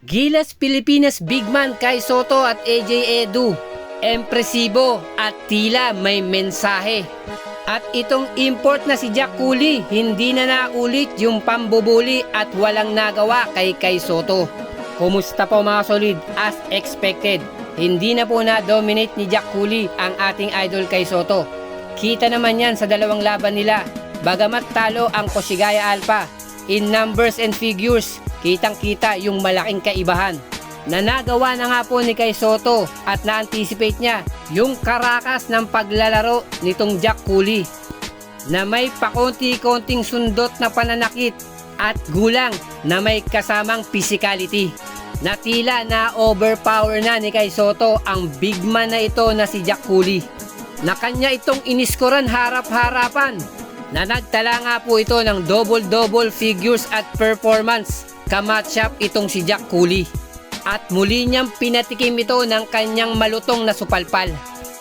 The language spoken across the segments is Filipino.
Gilas Pilipinas bigman Kai Sotto at AJ Edu. Empresibo at tila may mensahe. At itong import na si Jack Cooley, hindi na naulit yung pambubuli at walang nagawa kay Kai Sotto. Kumusta po mga solid? As expected, hindi na po na-dominate ni Jack Cooley ang ating idol Kai Sotto. Kita naman yan sa dalawang laban nila. Bagamat talo ang Koshigaya Alpha, in numbers and figures, kitang-kita yung malaking kaibahan. Na nagawa na nga po ni Kai Sotto at na-anticipate niya yung karakas ng paglalaro nitong Jack Cooley na may pakonti-konting sundot na pananakit at gulang na may kasamang physicality. Na tila na overpower na ni Kai Sotto ang big man na ito na si Jack Cooley. Na kanya itong iniskoran harap-harapan. Na nagtala nga po ito ng double-double figures at performance kamatchup itong si Jack Cooley. At muli niyang pinatikim ito ng kanyang malutong na supalpal.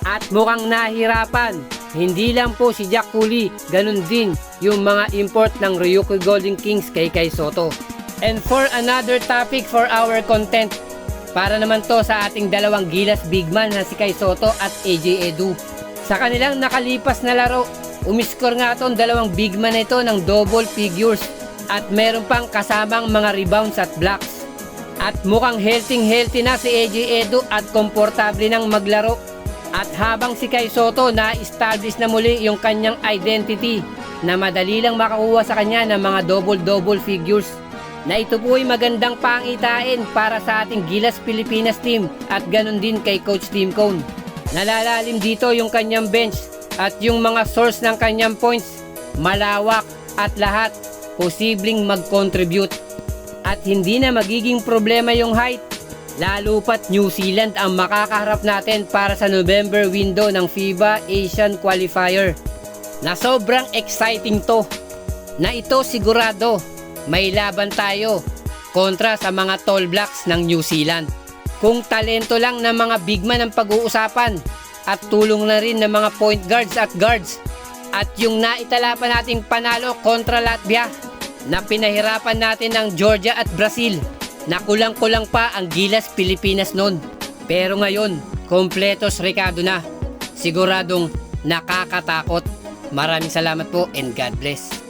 At mukhang nahirapan. Hindi lang po si Jack Cooley, ganun din yung mga import ng Ryukyu Golden Kings kay Kai Sotto. And for another topic for our content, para naman to sa ating dalawang Gilas bigman na si Kai Sotto at AJ Edu. Sa kanilang nakalipas na laro, umiskor nga itong dalawang bigman na ito ng double figures at meron pang kasamang mga rebounds at blocks. At mukhang healthy na si AJ Edu at komportable nang maglaro. At habang si Kai Sotto na-establish na muli yung kanyang identity na madali lang makakuha sa kanya ng mga double-double figures. Na ito po ay magandang pangitain para sa ating Gilas Pilipinas team at ganun din kay Coach Tim Cone. Nalalalim dito yung kanyang bench at yung mga source ng kanyang points malawak at lahat posibleng mag-contribute. At hindi na magiging problema yung height, lalo pat New Zealand ang makakaharap natin para sa November window ng FIBA Asian Qualifier. Na sobrang exciting to, na ito sigurado may laban tayo kontra sa mga tall blocks ng New Zealand. Kung talento lang ng mga bigman ang pag-uusapan at tulong na rin ng mga point guards at guards at yung naitala pa nating panalo kontra Latvia na pinahirapan natin ng Georgia at Brazil na kulang-kulang pa ang Gilas Pilipinas noon. Pero ngayon, kompletos rekado na. Siguradong nakakatakot. Maraming salamat po and God bless.